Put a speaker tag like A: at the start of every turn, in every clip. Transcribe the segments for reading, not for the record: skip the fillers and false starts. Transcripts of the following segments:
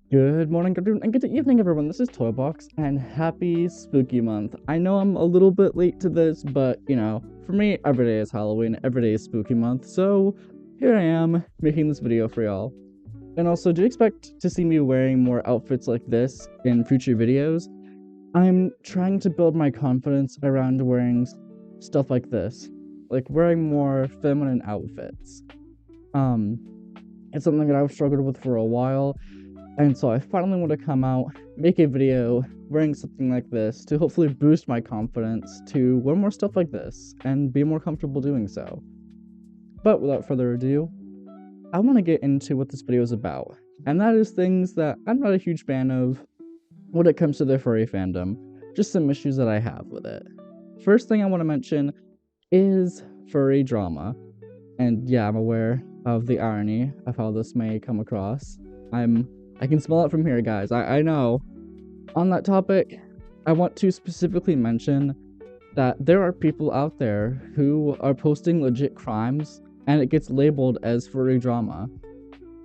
A: Good morning, good afternoon, and good evening, everyone. This is Toybox, and happy spooky month. I know I'm a little bit late to this, but for me, every day is Halloween, every day is spooky month, so here I am making this video for y'all. And also, do you expect to see me wearing more outfits like this in future videos? I'm trying to build my confidence around wearing stuff like this, like wearing more feminine outfits. Um, it's something that I've struggled with for a while. And so I finally want to come out, make a video wearing something like this to hopefully boost my confidence to wear more stuff like this and be more comfortable doing so. But without further ado, I want to get into what this video is about. And that is things that I'm not a huge fan of when it comes to the furry fandom, just some issues that I have with it. First thing I want to mention is furry drama. And yeah, I'm aware of the irony of how this may come across. I can smell it from here, guys. I know. On that topic, I want to specifically mention that there are people out there who are posting legit crimes and it gets labeled as furry drama.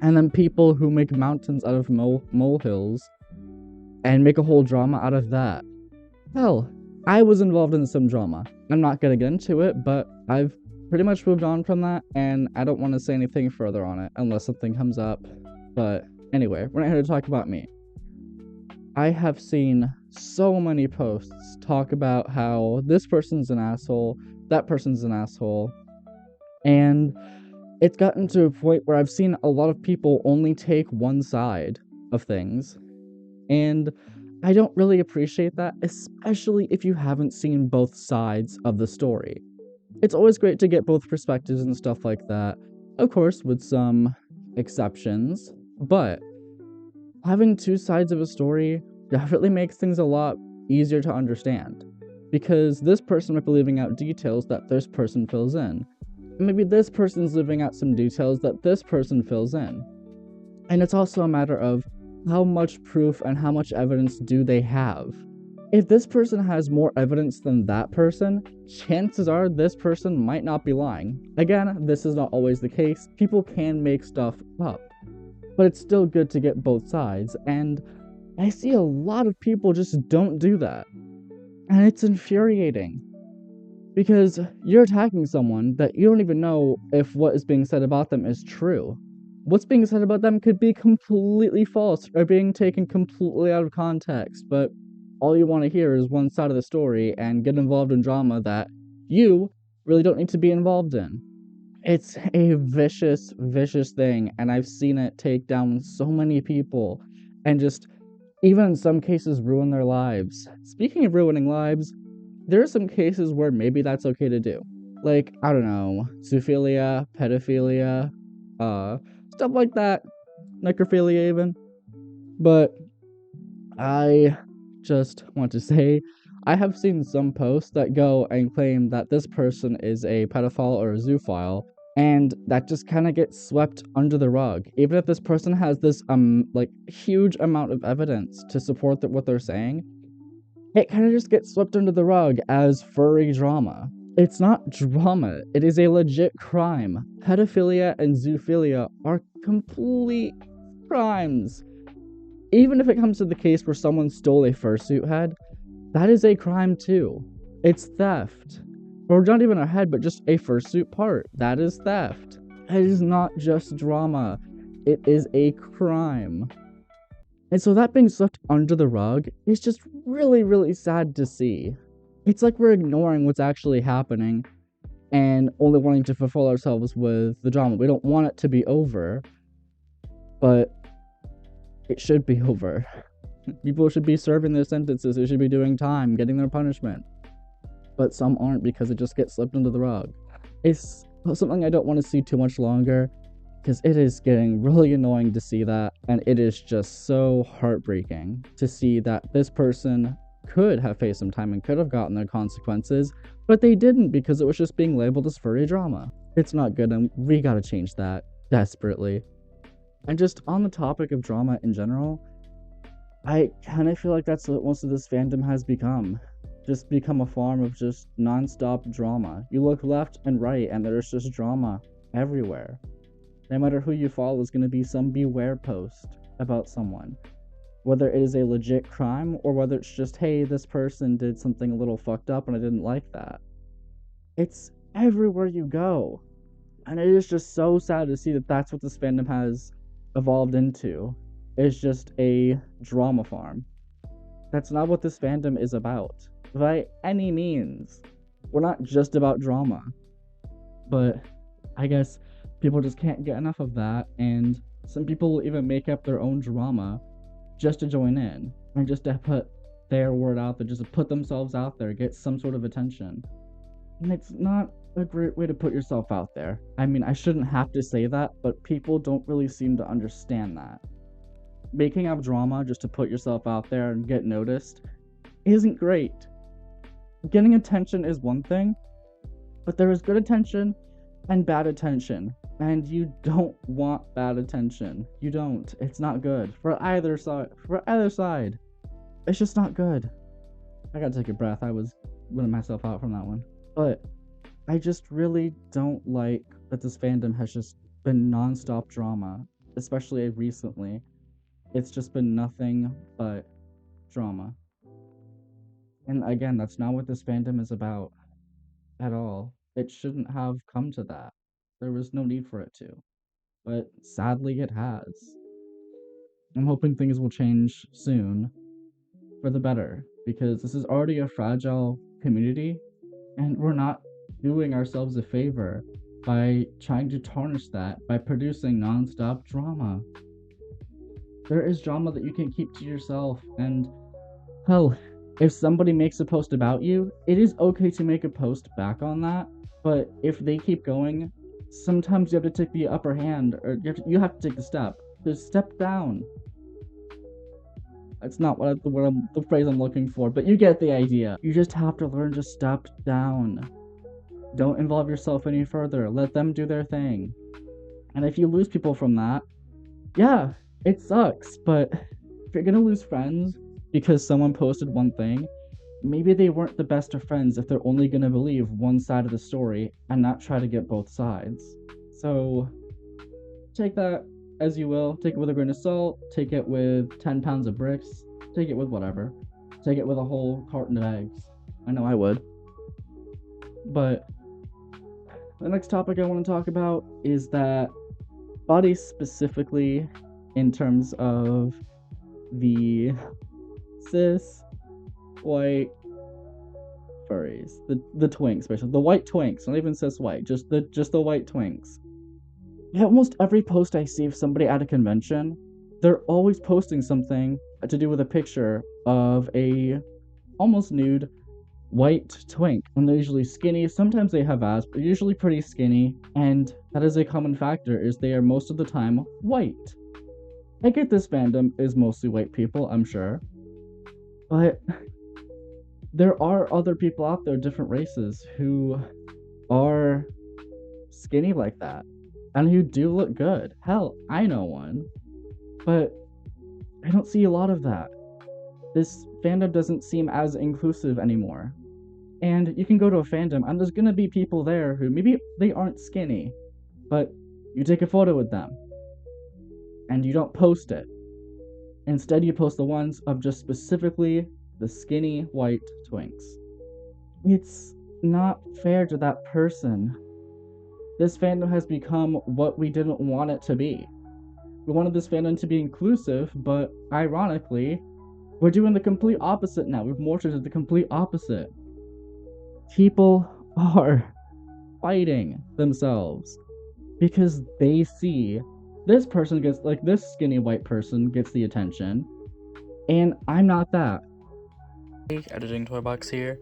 A: And then people who make mountains out of molehills and make a whole drama out of that. Hell, I was involved in some drama. I'm not gonna get into it, but I've pretty much moved on from that, and I don't want to say anything further on it unless something comes up. But anyway, we're not here to talk about me. I have seen so many posts talk about how this person's an asshole, that person's an asshole, and it's gotten to a point where I've seen a lot of people only take one side of things, and I don't really appreciate that, especially if you haven't seen both sides of the story. It's always great to get both perspectives and stuff like that, of course, with some exceptions, but having two sides of a story definitely makes things a lot easier to understand, because this person might be leaving out details that this person fills in. Maybe this person's leaving out some details that this person fills in. And it's also a matter of how much proof and how much evidence do they have. If this person has more evidence than that person, chances are this person might not be lying. Again, this is not always the case. People can make stuff up. But it's still good to get both sides, and I see a lot of people just don't do that. And it's infuriating. Because you're attacking someone that you don't even know if what is being said about them is true. What's being said about them could be completely false or being taken completely out of context, but all you want to hear is one side of the story and get involved in drama that you really don't need to be involved in. It's a vicious, vicious thing, and I've seen it take down so many people and just, even in some cases, ruin their lives. Speaking of ruining lives, there are some cases where maybe that's okay to do. Like, I don't know, zoophilia, pedophilia, stuff like that, necrophilia even. But I just want to say, I have seen some posts that go and claim that this person is a pedophile or a zoophile, and that just kind of gets swept under the rug. Even if this person has this huge amount of evidence to support what they're saying, it kind of just gets swept under the rug as furry drama. It's not drama, it is a legit crime. Pedophilia and zoophilia are complete crimes. Even if it comes to the case where someone stole a fursuit head, that is a crime too. It's theft. Or not even a head, but just a fursuit part. That is theft. It is not just drama. It is a crime. And so that being swept under the rug is just really, really sad to see. It's like we're ignoring what's actually happening and only wanting to fulfill ourselves with the drama. We don't want it to be over, but it should be over. People should be serving their sentences, they should be doing time, getting their punishment. But some aren't because it just gets slipped under the rug. It's something I don't want to see too much longer, because it is getting really annoying to see that, and it is just so heartbreaking to see that this person could have faced some time and could have gotten their consequences, but they didn't because it was just being labeled as furry drama. It's not good, and we gotta change that desperately. And just on the topic of drama in general, I kind of feel like that's what most of this fandom has become. Just become a farm of just non-stop drama. You look left and right and there's just drama everywhere. No matter who you follow is going to be some beware post about someone, whether it is a legit crime or whether it's just, hey, this person did something a little fucked up and I didn't like that. It's everywhere you go. And it is just so sad to see that that's what this fandom has evolved into. It's just a drama farm. That's not what this fandom is about, by any means. We're not just about drama. But I guess people just can't get enough of that, and some people will even make up their own drama just to join in, and just to put their word out there, just to put themselves out there, get some sort of attention. And it's not a great way to put yourself out there. I mean, I shouldn't have to say that, but people don't really seem to understand that. Making up drama just to put yourself out there and get noticed isn't great. Getting attention is one thing, but there is good attention and bad attention, and you don't want bad attention. You don't. It's not good for either side. It's just not good. I gotta take a breath. I was letting myself out from that one. But I just really don't like that this fandom has just been non-stop drama, especially recently. It's just been nothing but drama. And again, that's not what this fandom is about at all. It shouldn't have come to that. There was no need for it to. But sadly, it has. I'm hoping things will change soon for the better, because this is already a fragile community, and we're not doing ourselves a favor by trying to tarnish that by producing non-stop drama. There is drama that you can keep to yourself, and hell, if somebody makes a post about you, it is okay to make a post back on that, but if they keep going, sometimes you have to take the upper hand, or you have to take the step. Just step down. That's not the phrase I'm looking for, but you get the idea. You just have to learn to step down. Don't involve yourself any further. Let them do their thing. And if you lose people from that, yeah, it sucks, but if you're gonna lose friends because someone posted one thing, maybe they weren't the best of friends if they're only gonna believe one side of the story and not try to get both sides. So, take that as you will. Take it with a grain of salt, take it with 10 pounds of bricks, take it with whatever. Take it with a whole carton of eggs. I know I would. But the next topic I want to talk about is that bodies specifically in terms of the cis white furries, the twinks, especially the white twinks, not even cis white, just the white twinks. Yeah, almost every post I see of somebody at a convention, they're always posting something to do with a picture of a almost nude white twink, and they're usually skinny. Sometimes they have abs, but usually pretty skinny, and that is a common factor, is they are most of the time white. I get this fandom is mostly white people, I'm sure, but there are other people out there, different races, who are skinny like that, and who do look good. Hell, I know one, but I don't see a lot of that. This fandom doesn't seem as inclusive anymore. And you can go to a fandom, and there's gonna be people there who maybe they aren't skinny, but you take a photo with them, and you don't post it. Instead, you post the ones of just specifically the skinny white twinks. It's not fair to that person. This fandom has become what we didn't want it to be. We wanted this fandom to be inclusive, but ironically, we're doing the complete opposite now. We've morphed into the complete opposite. People are fighting themselves because they see this person gets, like, this skinny white person gets the attention, and I'm not that.
B: Hey, Editing Toybox here.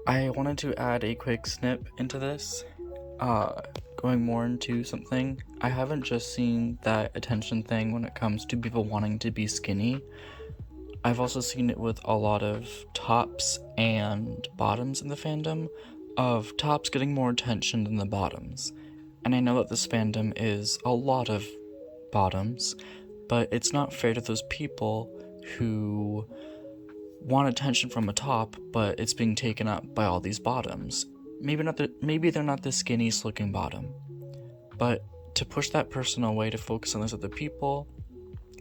B: I wanted to add a quick snip into this. Going more into something, I haven't just seen that attention thing when it comes to people wanting to be skinny. I've also seen it with a lot of tops and bottoms in the fandom, of tops getting more attention than the bottoms. And I know that this fandom is a lot of bottoms, but it's not fair to those people who want attention from a top, but it's being taken up by all these bottoms. Maybe they're not the skinniest looking bottom, but to push that person away to focus on those other people,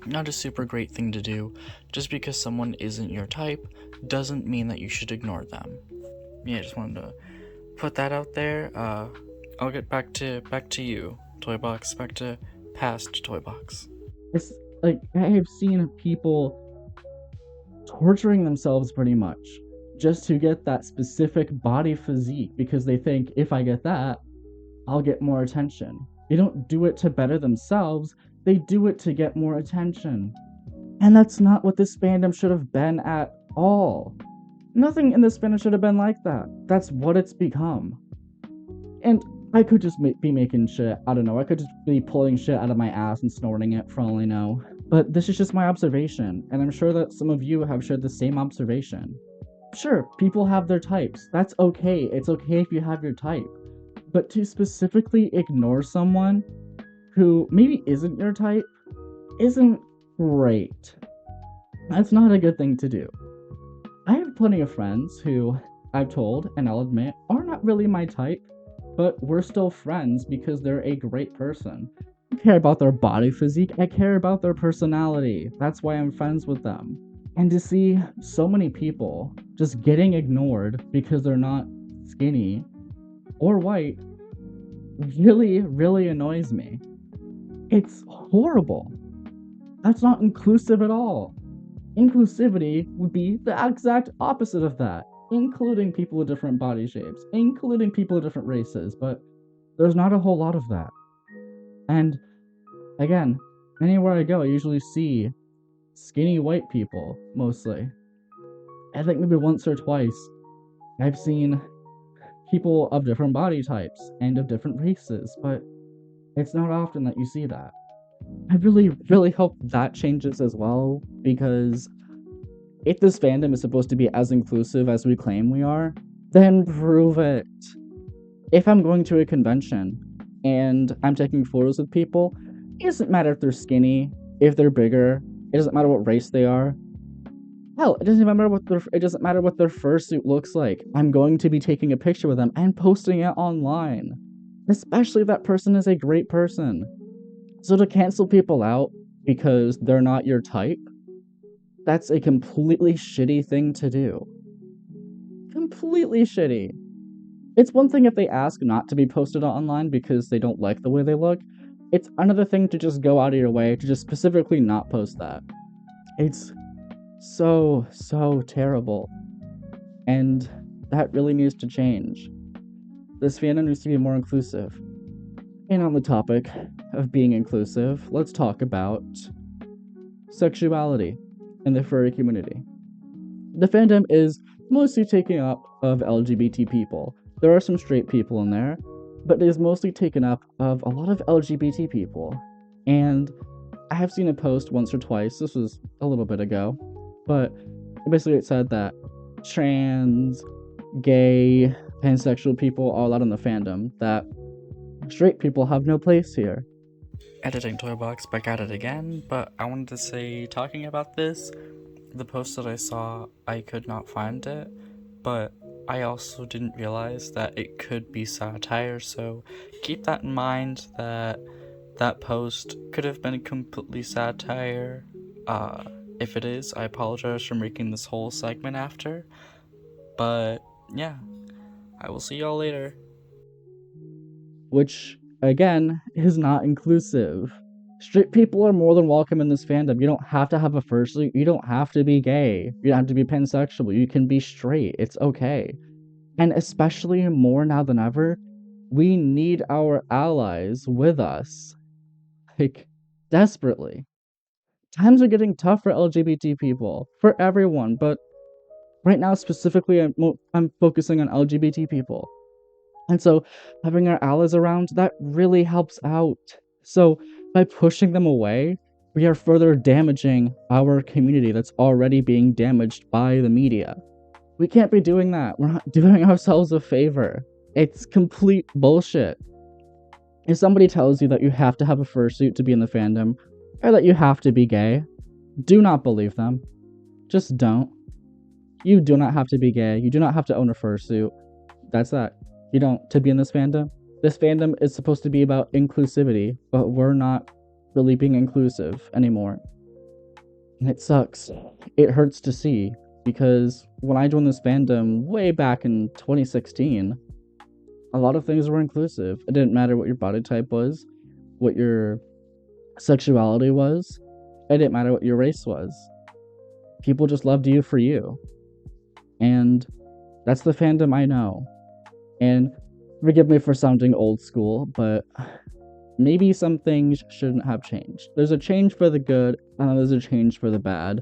B: not a super great thing to do. Just because someone isn't your type doesn't mean that you should ignore them. Yeah, just wanted to put that out there. I'll get back to you, Toybox. Back to past Toybox.
A: It's like I have seen people torturing themselves pretty much just to get that specific body physique because they think if I get that, I'll get more attention. They don't do it to better themselves, they do it to get more attention. And that's not what this fandom should have been at all. Nothing in this fandom should have been like that. That's what it's become. And I could just be making shit. I don't know. I could just be pulling shit out of my ass and snorting it for all I know. But this is just my observation, and I'm sure that some of you have shared the same observation. Sure, people have their types. That's okay. It's okay if you have your type. But to specifically ignore someone who maybe isn't your type isn't great. That's not a good thing to do. I have plenty of friends who I've told, and I'll admit, are not really my type, but we're still friends because they're a great person. I care about their body physique, I care about their personality. That's why I'm friends with them. And to see so many people just getting ignored because they're not skinny or white really, really annoys me. It's horrible. That's not inclusive at all. Inclusivity would be the exact opposite of that, including people with different body shapes, including people of different races, but there's not a whole lot of that. And again, anywhere I go, I usually see skinny white people, mostly. I think maybe once or twice, I've seen people of different body types and of different races, but it's not often that you see that. I really, really hope that changes as well, because if this fandom is supposed to be as inclusive as we claim we are, then prove it. If I'm going to a convention and I'm taking photos with people, it doesn't matter if they're skinny, if they're bigger, it doesn't matter what race they are. Hell, it doesn't matter what their fursuit looks like. I'm going to be taking a picture with them and posting it online. Especially if that person is a great person. So to cancel people out because they're not your type, that's a completely shitty thing to do. Completely shitty. It's one thing if they ask not to be posted online because they don't like the way they look. It's another thing to just go out of your way to just specifically not post that. It's so terrible. And that really needs to change. This fandom needs to be more inclusive. And on the topic of being inclusive, let's talk about sexuality in the furry community. The fandom is mostly taken up of LGBT people. There are some straight people in there, but it is mostly taken up of a lot of LGBT people. And I have seen a post once or twice, this was a little bit ago, but basically it said that trans, gay, pansexual people are allowed in the fandom, that straight people have no place here.
B: Editing Toybox back at it again, but I wanted to say, talking about this, the post that I saw, I could not find it, but I also didn't realize that it could be satire, so keep that in mind, that that post could have been completely satire. If it is, I apologize for making this whole segment after, but yeah, I will see y'all later.
A: Which, again, is not inclusive. Straight people are more than welcome in this fandom. You don't have to have a fursuit. You don't have to be gay. You don't have to be pansexual. You can be straight. It's okay. And especially more now than ever, we need our allies with us. Like, desperately. Times are getting tough for LGBT people. For everyone. But right now, specifically, I'm focusing on LGBT people. And so, having our allies around, that really helps out. So, by pushing them away, we are further damaging our community that's already being damaged by the media. We can't be doing that. We're not doing ourselves a favor. It's complete bullshit. If somebody tells you that you have to have a fursuit to be in the fandom, or that you have to be gay, do not believe them. Just don't. You do not have to be gay. You do not have to own a fursuit. That's that. You don't, to be in this fandom. This fandom is supposed to be about inclusivity, but we're not really being inclusive anymore. And it sucks. It hurts to see, because when I joined this fandom way back in 2016, a lot of things were inclusive. It didn't matter what your body type was, what your sexuality was, it didn't matter what your race was. People just loved you for you. And that's the fandom I know. And forgive me for sounding old school, but maybe some things shouldn't have changed. There's a change for the good, and there's a change for the bad.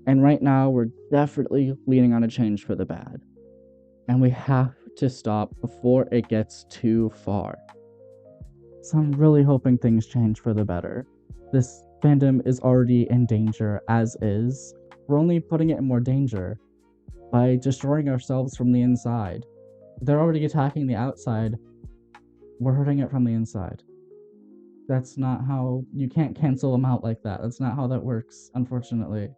A: And right now, we're definitely leaning on a change for the bad. And we have to stop before it gets too far. So I'm really hoping things change for the better. This fandom is already in danger as is. We're only putting it in more danger by destroying ourselves from the inside. They're already attacking the outside. We're hurting it from the inside. That's not how... You can't cancel them out like that. That's not how that works, unfortunately.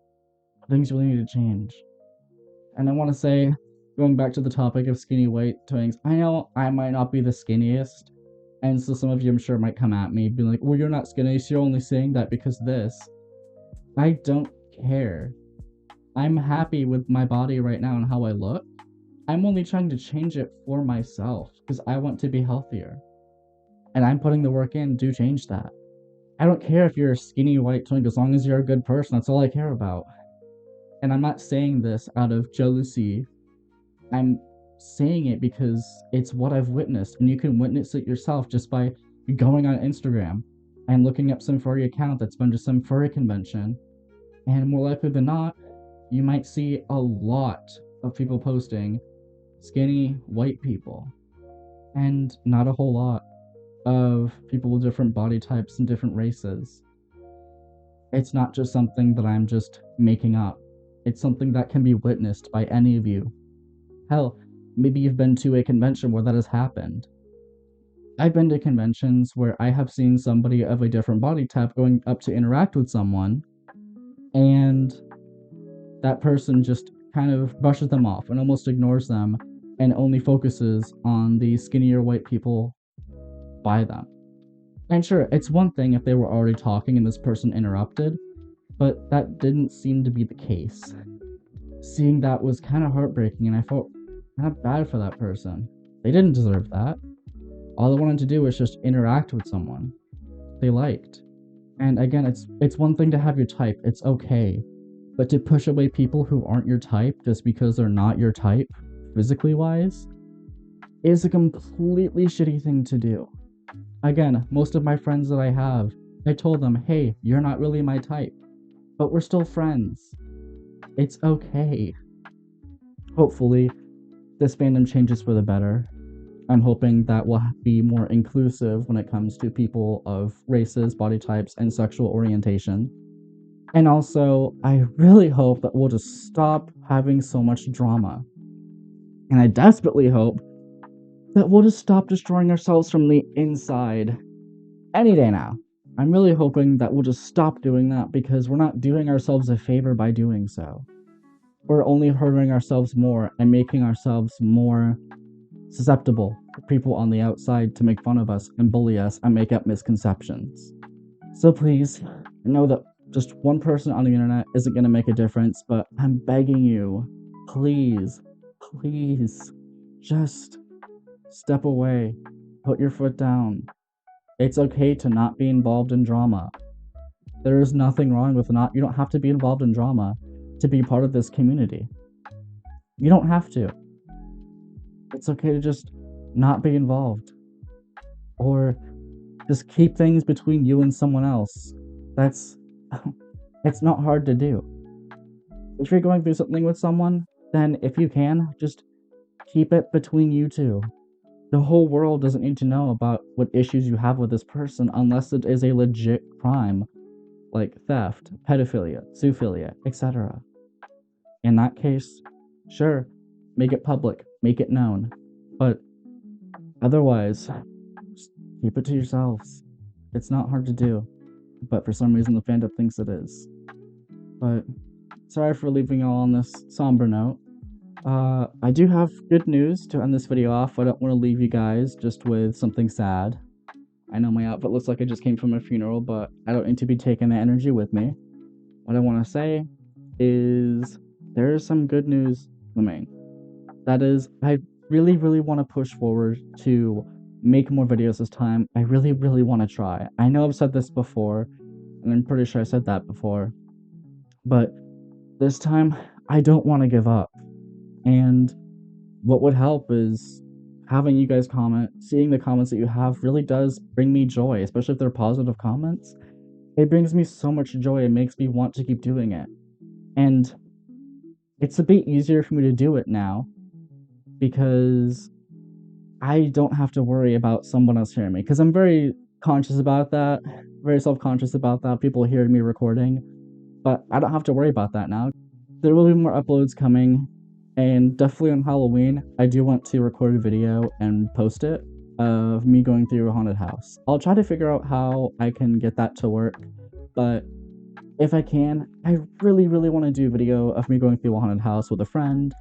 A: Things really need to change. And I want to say, going back to the topic of skinny white twinks, I know I might not be the skinniest, and so some of you I'm sure might come at me, being like, well, you're not skinny, so you're only saying that because this. I don't care. I'm happy with my body right now and how I look. I'm only trying to change it for myself, because I want to be healthier. And I'm putting the work in to change that. I don't care if you're a skinny white twink, as long as you're a good person, that's all I care about. And I'm not saying this out of jealousy. I'm saying it because it's what I've witnessed, and you can witness it yourself just by going on Instagram and looking up some furry account that's been to some furry convention. And more likely than not, you might see a lot of people posting skinny white people, and not a whole lot of people with different body types and different races. It's not just something that I'm just making up. It's something that can be witnessed by any of you. Hell, maybe you've been to a convention where that has happened. I've been to conventions where I have seen somebody of a different body type going up to interact with someone, and that person just kind of brushes them off and almost ignores them and only focuses on the skinnier white people by them. And sure, it's one thing if they were already talking and this person interrupted, but that didn't seem to be the case. Seeing that was kind of heartbreaking, and I felt kind of bad for that person. They didn't deserve that. All they wanted to do was just interact with someone they liked. And again, it's one thing to have your type, it's okay. But to push away people who aren't your type just because they're not your type, physically wise, is a completely shitty thing to do. Again, most of my friends that I have, I told them, hey, you're not really my type, but we're still friends. It's okay. Hopefully, this fandom changes for the better. I'm hoping that we'll be more inclusive when it comes to people of races, body types, and sexual orientation. And also, I really hope that we'll just stop having so much drama. And I desperately hope that we'll just stop destroying ourselves from the inside any day now. I'm really hoping that we'll just stop doing that, because we're not doing ourselves a favor by doing so. We're only hurting ourselves more and making ourselves more susceptible for people on the outside to make fun of us and bully us and make up misconceptions. So please, I know that just one person on the internet isn't going to make a difference, but I'm begging you, please, just step away, put your foot down. It's okay to not be involved in drama. There is nothing wrong with you don't have to be involved in drama to be part of this community. You don't have to. It's okay to just not be involved. Or just keep things between you and someone else. It's not hard to do. If you're going through something with someone, then if you can, just keep it between you two. The whole world doesn't need to know about what issues you have with this person unless it is a legit crime, like theft, pedophilia, zoophilia, etc. In that case, sure, make it public, make it known, but otherwise, just keep it to yourselves. It's not hard to do, but for some reason the fandom thinks it is. But sorry for leaving y'all on this somber note. I do have good news to end this video off. I don't want to leave you guys just with something sad. I know my outfit looks like I just came from a funeral, but I don't need to be taking that energy with me. what I want to say is there is some good news coming. That is, I really, really want to push forward to make more videos this time. I really, really want to try. I know I've said this before, and I'm pretty sure I said that before, but this time I don't want to give up. And what would help is having you guys comment. Seeing the comments that you have really does bring me joy, especially if they're positive comments. It brings me so much joy. It makes me want to keep doing it. And it's a bit easier for me to do it now because I don't have to worry about someone else hearing me. Because I'm very conscious about that, very self-conscious about that, people hearing me recording. But I don't have to worry about that now. There will be more uploads coming, and definitely on Halloween, I do want to record a video and post it of me going through a haunted house. I'll try to figure out how I can get that to work, but if I can, I really, really want to do a video of me going through a haunted house with a friend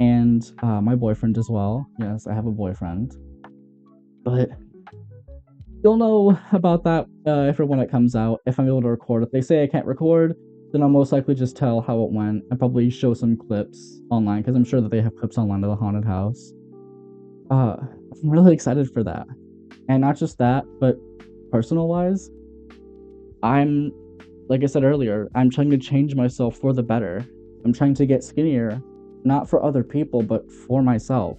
A: and my boyfriend as well. Yes, I have a boyfriend. But you'll know about that if or when it comes out, if I'm able to record. If they say I can't record, then I'll most likely just tell how it went and probably show some clips online, because I'm sure that they have clips online of the haunted house. I'm really excited for that. And not just that, but personal-wise, like I said earlier, I'm trying to change myself for the better. I'm trying to get skinnier, not for other people, but for myself.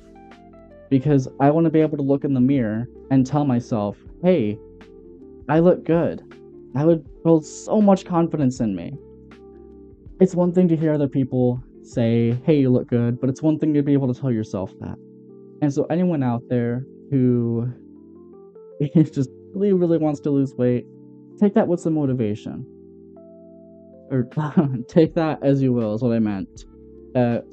A: Because I want to be able to look in the mirror and tell myself, hey, I look good. That would build so much confidence in me. It's one thing to hear other people say, hey, you look good, but it's one thing to be able to tell yourself that. And so anyone out there who just really, really wants to lose weight, take that with some motivation. Or take that as you will, is what I meant.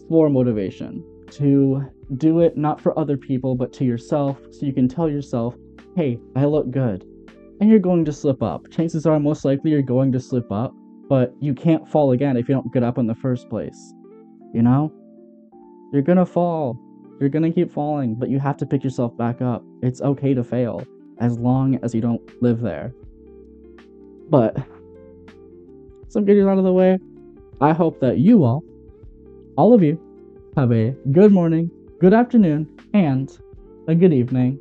A: For motivation. To do it not for other people, but to yourself, so you can tell yourself, hey, I look good. And you're going to slip up. Chances are, most likely, you're going to slip up, but you can't fall again if you don't get up in the first place. You know? You're gonna fall. You're gonna keep falling, but you have to pick yourself back up. It's okay to fail, as long as you don't live there. But some good news out of the way. I hope that you all of you, have a good morning, good afternoon, and a good evening.